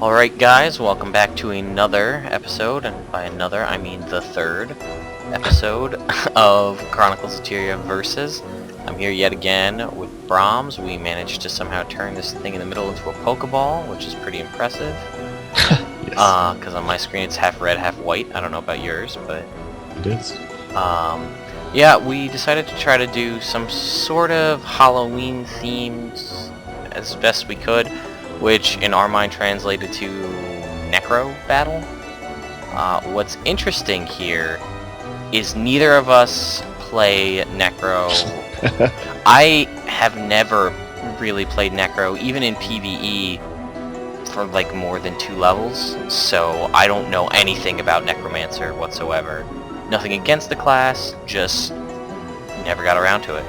Alright guys, welcome back to another episode, and by another I mean the third episode of Chronicles of Tyria Versus. I'm here yet again with Bromms. We managed to somehow turn this thing in the middle into a Pokeball, which is pretty impressive. Yes. Because on my screen it's half red, half white. I don't know about yours, but... It is. Yeah, we decided to try to do some sort of Halloween themes as best we could, which in our mind translated to Necro battle. What's interesting here is neither of us play Necro. I have never really played Necro, even in PvE, for like more than 2 levels, so I don't know anything about Necromancer whatsoever. Nothing against the class, just never got around to it.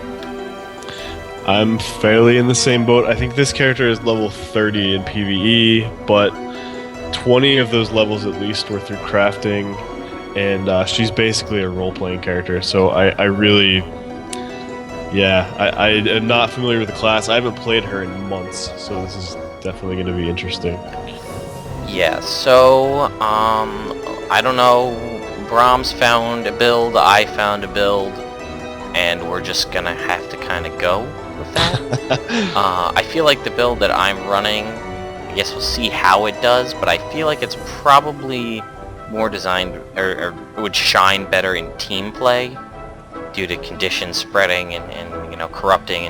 I'm fairly in the same boat. I think this character is level 30 in PvE, but 20 of those levels at least were through crafting, and she's basically a role-playing character, so I really... Yeah, I am not familiar with the class. I haven't played her in months, so this is definitely going to be interesting. Yeah, so, I don't know, Bromms found a build, I found a build, and we're just gonna have to kind of go with that. I feel like the build that I'm running, I guess we'll see how it does, but I feel like it's probably more designed, or would shine better in team play, due to conditions spreading and you know, corrupting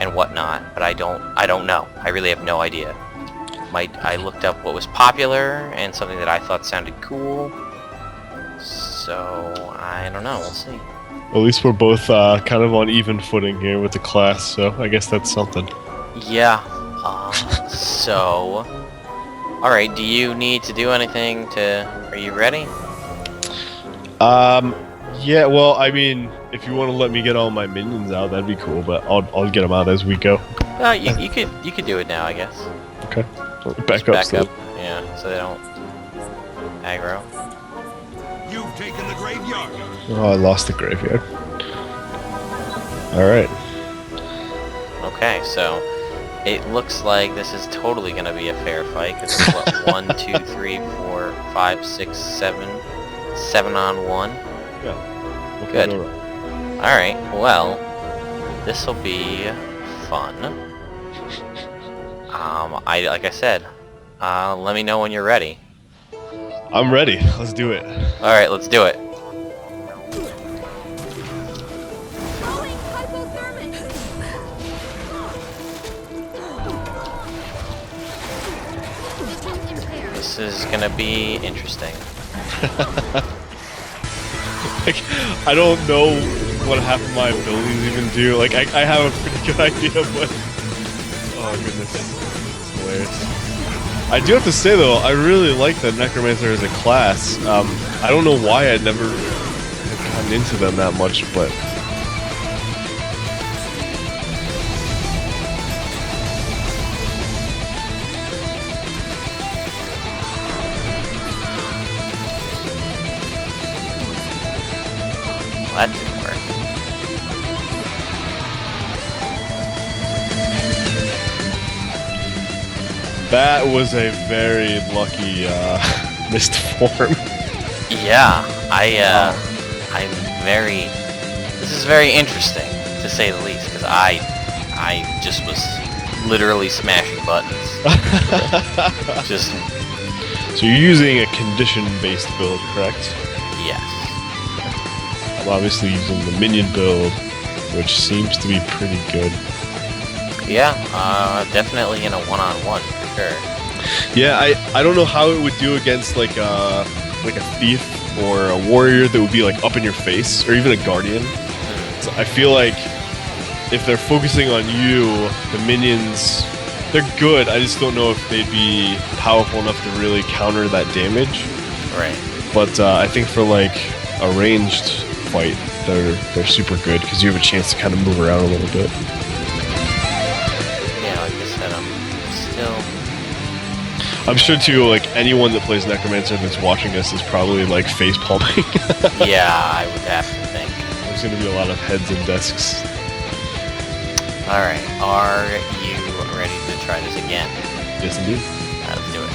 and whatnot, but I don't know. I really have no idea. I looked up what was popular and something that I thought sounded cool, so I don't know, we'll see. At least we're both kind of on even footing here with the class, so I guess that's something. Yeah, so... Alright, do you need to do anything to... Are you ready? Yeah, well, I mean, if you want to let me get all my minions out, that'd be cool, but I'll get them out as we go. You could do it now, I guess. Okay. Back up. Yeah, so they don't aggro. You've taken the graveyard. Oh, I lost the graveyard. Alright. Okay, so it looks like this is totally going to be a fair fight, because it's what, 1, 2, 3, 4, 5, 6, 7, 7 on 1. Yeah. Good. Alright, well, this'll be fun. Like I said, let me know when you're ready. I'm ready. Let's do it. Alright, let's do it. This is gonna be interesting. Like, I don't know what half of my abilities even do. Like, I have a pretty good idea, but... Oh, goodness. It's hilarious. I do have to say, though, I really like the Necromancer as a class. I don't know why I'd never gotten into them that much, but... That didn't work. That was a very lucky, missed form. Yeah, I'm very... This is very interesting, to say the least, because I just was literally smashing buttons. Just... So you're using a condition-based build, correct? Yes. I'm obviously using the minion build, which seems to be pretty good. Yeah, definitely in a one-on-one, for sure. Yeah, I don't know how it would do against like a thief or a warrior that would be like up in your face, or even a guardian. So I feel like if they're focusing on you, the minions, they're good. I just don't know if they'd be powerful enough to really counter that damage. Right. But I think for like a ranged fight, they're super good because you have a chance to kind of move around a little bit. Yeah, like I said, I'm sure too, like anyone that plays Necromancer that's watching us is probably like face palming. Yeah, I would have to think. There's going to be a lot of heads and desks. Alright, are you ready to try this again? Yes, indeed. Let's do it.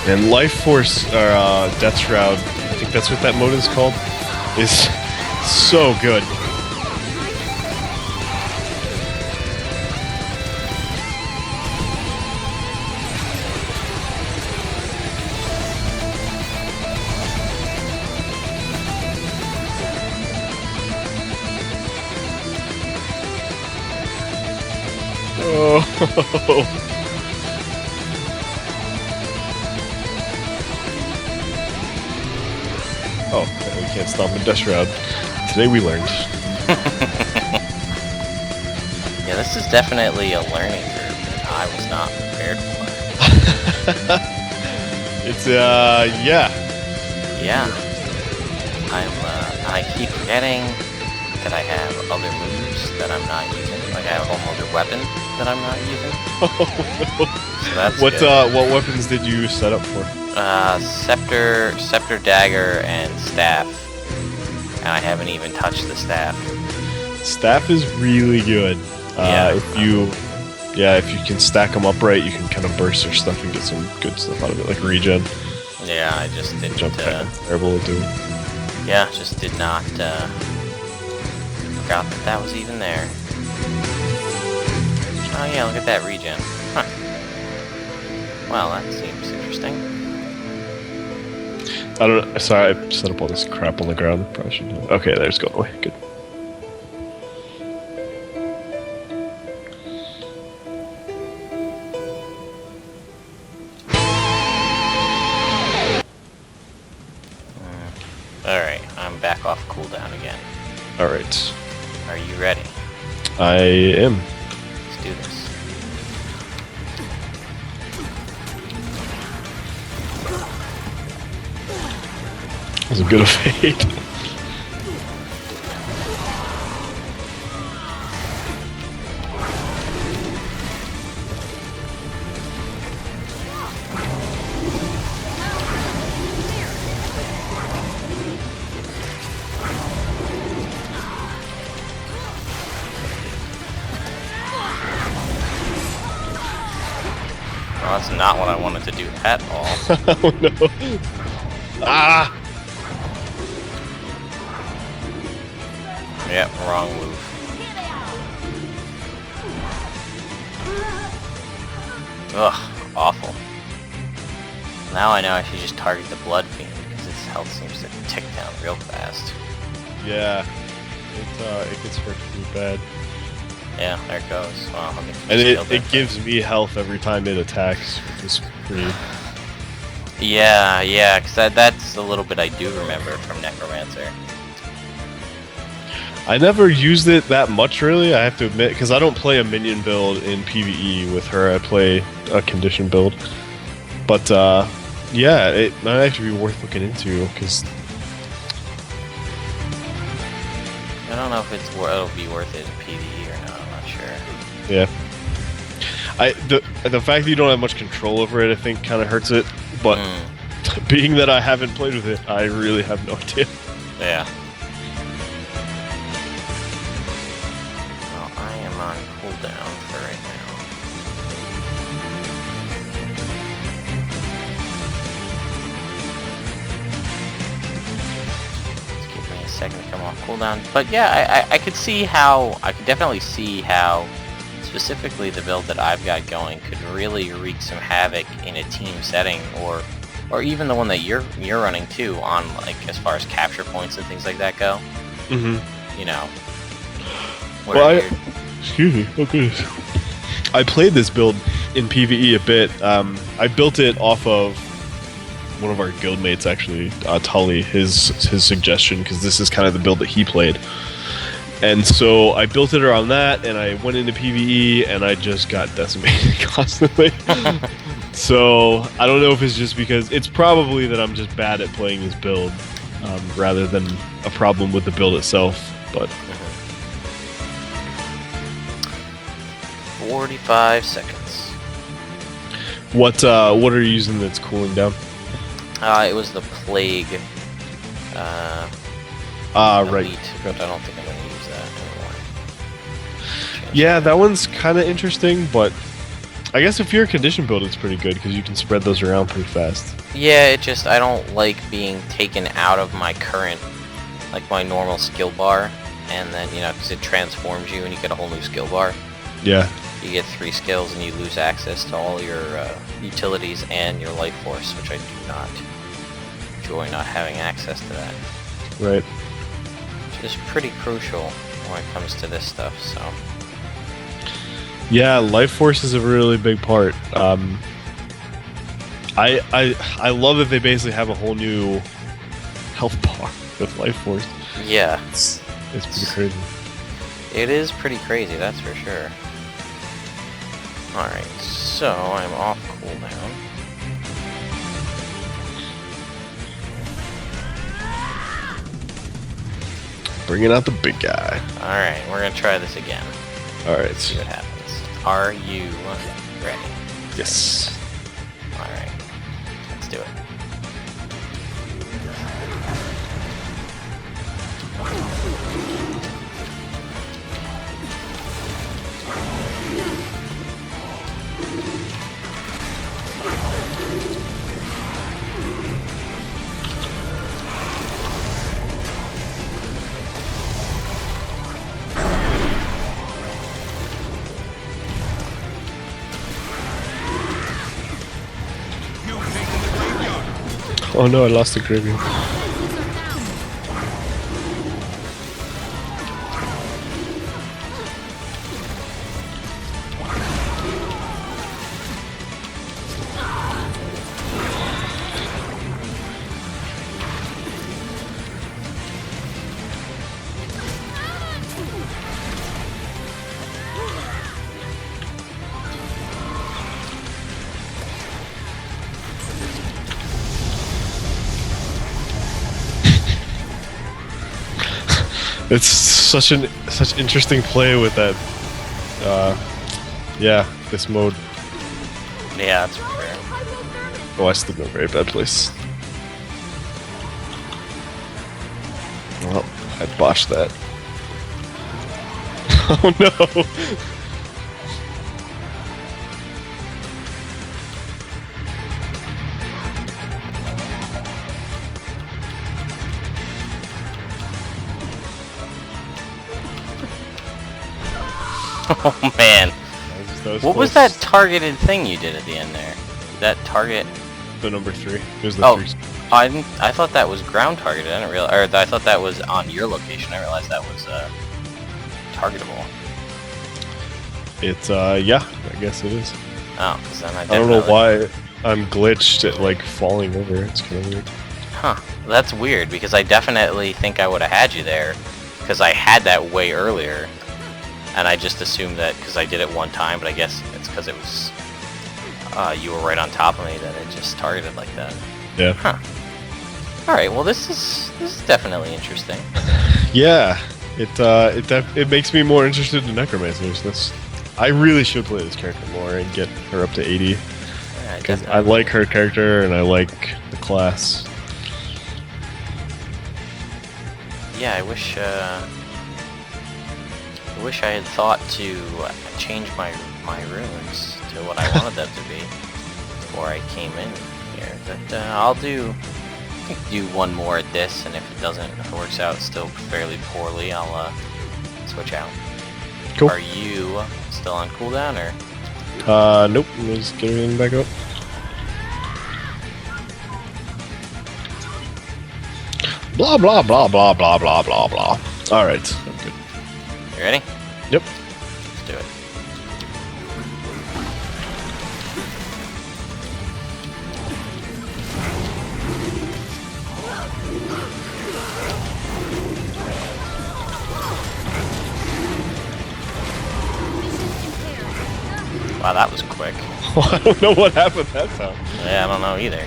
And Life Force, or Death Shroud, I think that's what that mode is called, is so good. Oh. Oh, we can't stop in Death Shroud. Today we learned. Yeah, this is definitely a learning curve that I was not prepared for. It's, yeah. Yeah. I keep forgetting that I have other moves that I'm not using. Like, I have a whole other weapon that I'm not using. Oh, no. So that's good. What weapons did you set up for? Scepter, dagger, and staff. And I haven't even touched the staff. Staff is really good. Yeah. If you can stack them up right, you can kind of burst your stuff and get some good stuff out of it, like regen. Yeah, I just didn't. Jump terrible to do. Yeah, just did not. Forgot that was even there. Oh yeah, look at that regen. Huh. Well, that seems interesting. I don't know. Sorry, I set up all this crap on the ground. Probably shouldn't have. Okay, there's going away. Good. Alright, I'm back off cooldown again. Alright. Are you ready? I am. Let's do this. That was a good fade. Well, that's not what I wanted to do at all. Oh no. Ah! Yep, wrong move. Ugh, awful. Now I know I should just target the Blood Fiend, because its health seems to tick down real fast. Yeah. It gets hurt pretty bad. Yeah, there it goes. Well, I'll get And killed it there. gives me health every time it attacks, which is pretty... Yeah, because that's a little bit I do remember from Necromancer. I never used it that much, really, I have to admit, because I don't play a minion build in PvE with her. I play a condition build. But, yeah, it might actually be worth looking into, because... I don't know if it'll be worth it in PvE or not, I'm not sure. Yeah. The fact that you don't have much control over it, I think, kind of hurts it. But being that I haven't played with it, I really have no idea. Yeah. Well, I am on cooldown for right now. Just give me a second to come off cooldown. But yeah, I could see how, I could definitely see how specifically the build that I've got going could really wreak some havoc in a team setting, or even the one that you're running too, on like as far as capture points and things like that go. Mm-hmm. You know. Well, excuse me. Oh goodness. I played this build in PvE a bit. I built it off of one of our guildmates, actually, Tully, his suggestion, because this is kind of the build that he played. And so I built it around that, and I went into PvE, and I just got decimated constantly. So I don't know if it's just because it's probably that I'm just bad at playing this build, rather than a problem with the build itself. But 45 seconds. what are you using that's cooling down? It was the plague. Right. Elite, but I don't think I'm gonna use that anymore. Yeah, that one's kind of interesting, but I guess if you're a condition build, it's pretty good because you can spread those around pretty fast. Yeah, it just, I don't like being taken out of my current, like my normal skill bar, and then, you know, because it transforms you and you get a whole new skill bar. Yeah. You get 3 skills and you lose access to all your utilities and your life force, which I do not enjoy not having access to that. Right. Which is pretty crucial when it comes to this stuff, so. Yeah, life force is a really big part. I love that they basically have a whole new health bar with life force. Yeah. It's pretty crazy. It is pretty crazy, that's for sure. Alright, so I'm off cooldown. Bringing out the big guy. Alright, we're gonna try this again. Alright. See what happens. Are you ready? Yes. Alright, let's do it. You've taken the graveyard. Oh no, I lost the graveyard. It's such interesting play with that. Yeah, this mode. Yeah, that's fair. Oh, I stood in a very bad place. Well, I botched that. Oh no! Oh man. What was that close. targeted thing you did at the end there? That target? The number 3. There's the Oh, 3. I thought that was ground targeted. I didn't realize, or I thought that was on your location. I realized that was targetable. It's yeah, I guess it is. Oh, because then I I don't know definitely- why I'm glitched at like falling over. It's kind of weird. Huh. That's weird because I definitely think I would have had you there because I had that way earlier, and I just assumed that because I did it one time, but I guess it's because it was you were right on top of me that it just targeted like that. Yeah. Huh. All right. Well, this is definitely interesting. Yeah. It makes me more interested in necromancers. I really should play this character more and get her up to 80 Yeah, because I definitely. like her character and I like the class. Yeah, I wish I had thought to change my runes to what I wanted them to be before I came in here. But I'll do one more at this, and if it works out still fairly poorly, I'll switch out. Cool. Are you still on cooldown or? Nope. Let's get everything back up. Blah blah blah blah blah blah blah blah. All right. I'm good. You ready? Yep. Let's do it. Wow, that was quick. I don't know what happened that time. Yeah, I don't know either.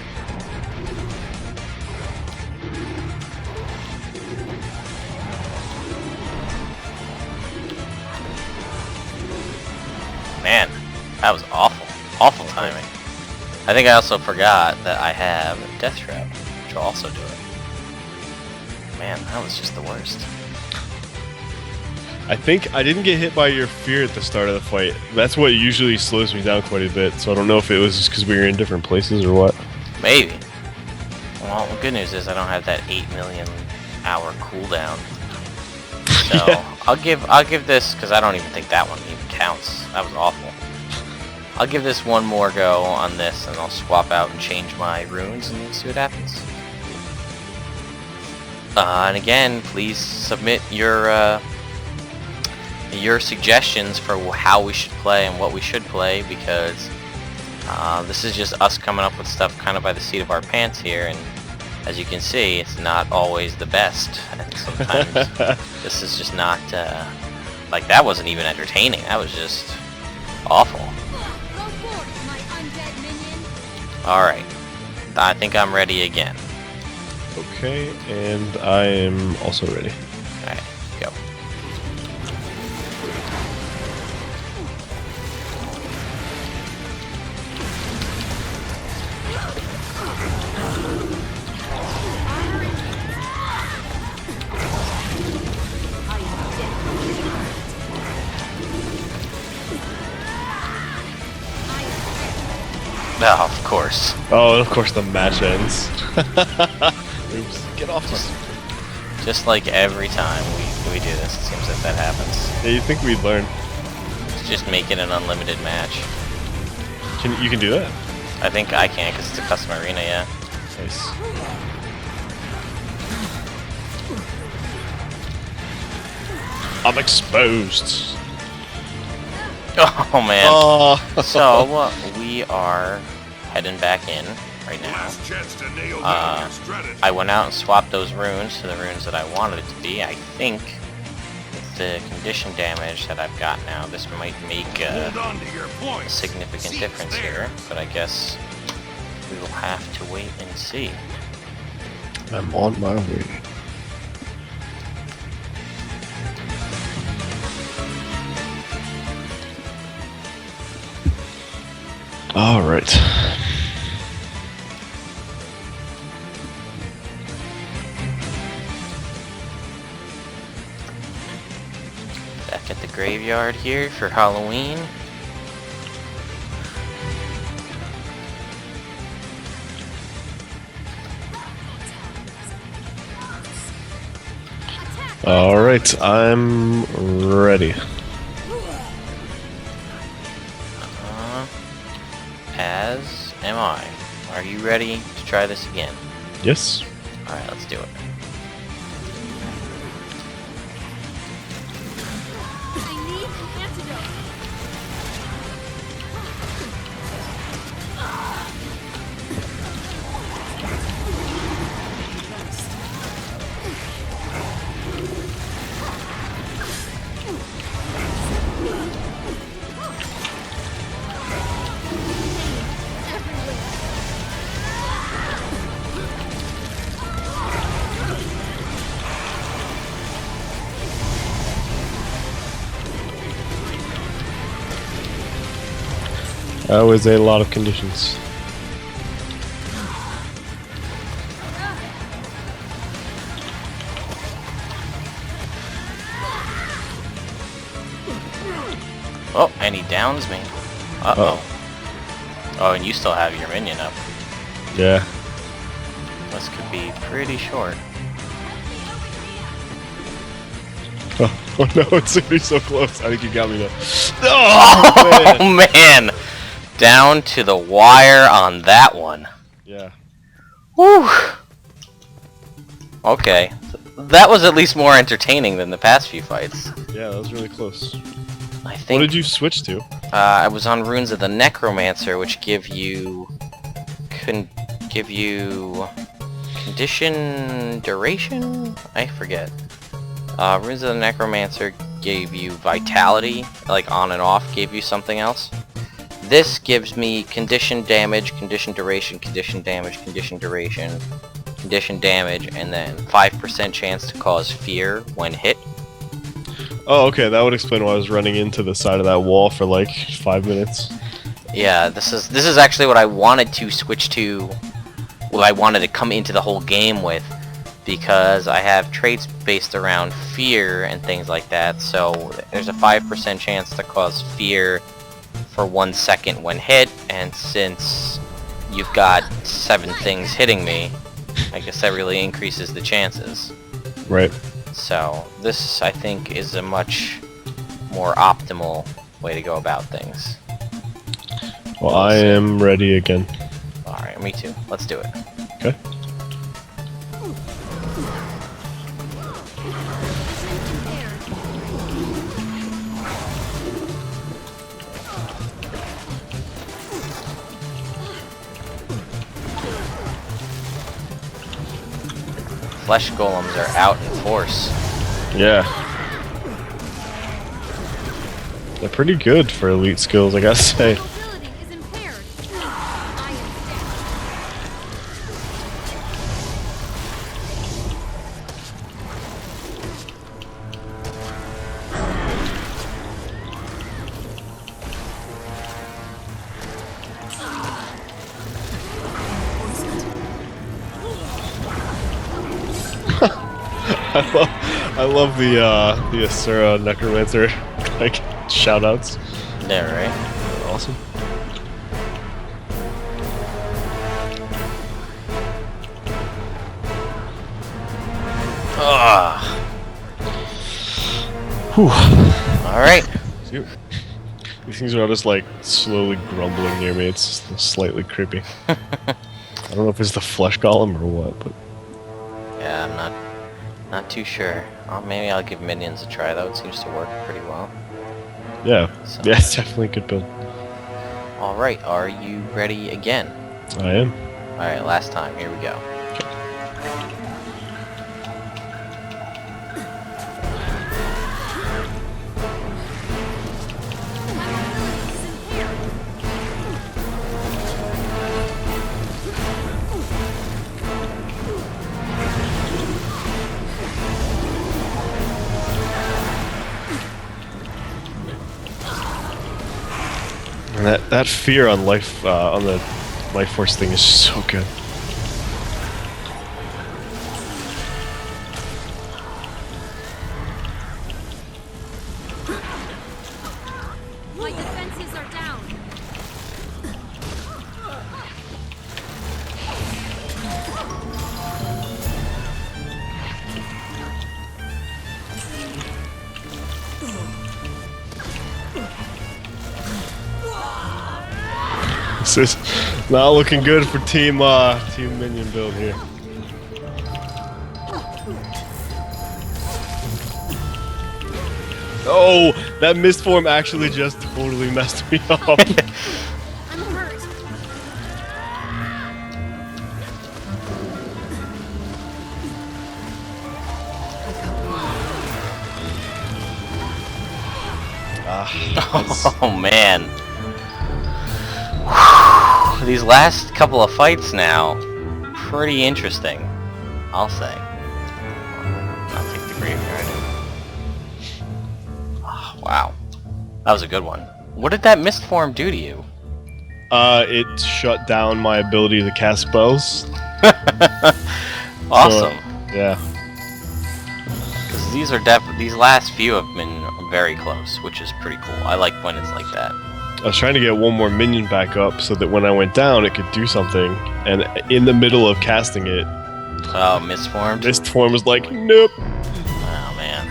Man, that was awful. Awful timing. I think I also forgot that I have Death Trap, which will also do it. Man, that was just the worst. I think I didn't get hit by your fear at the start of the fight. That's what usually slows me down quite a bit, so I don't know if it was just because we were in different places or what. Maybe. Well, the good news is I don't have that 8 million hour cooldown. So Yeah. I'll give this, because I don't even think that one even counts. That was awful. I'll give this one more go on this, and I'll swap out and change my runes and see what happens. And again, please submit your suggestions for how we should play and what we should play, because this is just us coming up with stuff kind of by the seat of our pants here, and as you can see, it's not always the best, and sometimes this is just not, like, that wasn't even entertaining, that was just awful. Alright, I think I'm ready again. Okay, and I am also ready. Alright, go. Oh, of course. Oh, and of course the match ends. Oops, get off me. Just like every time we do this, it seems that happens. Yeah, you'd think we'd learn. Just make it an unlimited match. You can do that? I think I can, because it's a custom arena, yeah. Nice. I'm exposed. Oh man. Oh. So we are heading back in right now. Last chance to nail down your strategy. I went out and swapped those runes to the runes that I wanted it to be. I think with the condition damage that I've got now, this might make Hold on to your a points. significant Seats difference there. here, but I guess we will have to wait and see. I'm on my way. All right. Back at the graveyard here for Halloween. All right, I'm ready. As am I. Are you ready to try this again? Yes. Alright, let's do it. I need an antidote. That was a lot of conditions. Oh, and he downs me. Uh-oh. Oh, and you still have your minion up. Yeah. This could be pretty short. Oh no, it's gonna be so close. I think you got me though. Oh, man. Oh man! Down to the wire on that one. Yeah. Whew! Okay. That was at least more entertaining than the past few fights. Yeah, that was really close. I What think did you switch to? I was on runes of the Necromancer, which give you condition duration? I forget. Runes of the Necromancer gave you vitality, like on and off gave you something else. This gives me condition damage, condition duration, condition damage, condition duration, condition damage, and then 5% chance to cause fear when hit. Oh, okay, that would explain why I was running into the side of that wall for like 5 minutes. Yeah, this is actually what I wanted to switch to. What I wanted to come into the whole game with, because I have traits based around fear and things like that. So there's a 5% chance to cause fear for 1 second when hit, and since you've got 7 things hitting me, I guess that really increases the chances. Right. So this, I think, is a much more optimal way to go about things. Well, I am ready again. Alright, me too. Let's do it. Okay. Flesh golems are out in force. Yeah. They're pretty good for elite skills, I gotta say. Mobility is impaired. I am I love the Asura Necromancer like shoutouts. Yeah, right? Awesome. Ugh. Whew. Alright. See, these things are all just like slowly grumbling near me. It's just slightly creepy. I don't know if it's the flesh golem or what, but Yeah, I'm not too sure. Maybe I'll give minions a try though. It seems to work pretty well. yeah, So. yeah, it's definitely a good build. Alright, are you ready again? I am. Alright, last time. Here we go. And that fear on life on the life force thing is so good. My defenses are down. This is not looking good for team minion build here. Oh, that mist form actually just totally messed me up. I'm hurt. Oh man. These last couple of fights now, pretty interesting, I'll say. I'll take the graveyard. Oh, wow. That was a good one. What did that mist form do to you? It shut down my ability to cast spells. Awesome. So, yeah. Because these last few have been very close, which is pretty cool. I like when it's like that. I was trying to get one more minion back up so that when I went down, it could do something. And in the middle of casting it, Oh, misformed? mist form was like, nope. Oh, man.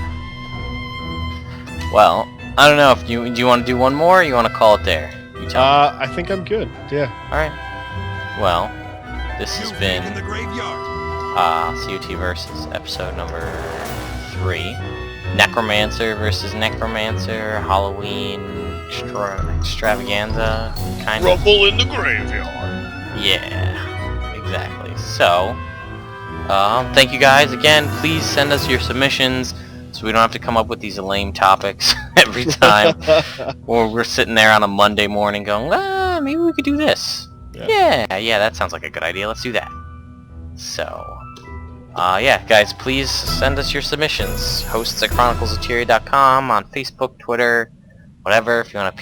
Well, I don't know if do you want to do one more or you want to call it there? You tell me. I think I'm good. Yeah. Alright. Well, this has You been in the graveyard. CoT Versus episode number 3. Necromancer versus Necromancer, Halloween extravaganza, kind of. Rumble in the graveyard. Yeah, exactly. So, thank you guys again. Please send us your submissions so so we don't have to come up with these lame topics every time. Or we're sitting there on a Monday morning going, ah, maybe we could do this. Yeah, that sounds like a good idea. Let's do that. So, yeah, guys, please send us your submissions. Hosts at chroniclesofteria.com, on Facebook, Twitter, whatever. If you want to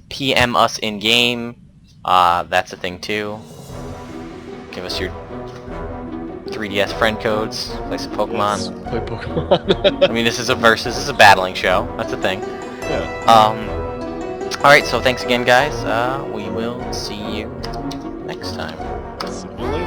PM us in game, that's a thing too. Give us your 3DS friend codes. Play some Pokemon. Yes, play Pokemon. I mean, this is a versus. This is a battling show. That's a thing. Yeah. Alright, so thanks again, guys. We will see you next time. See you later.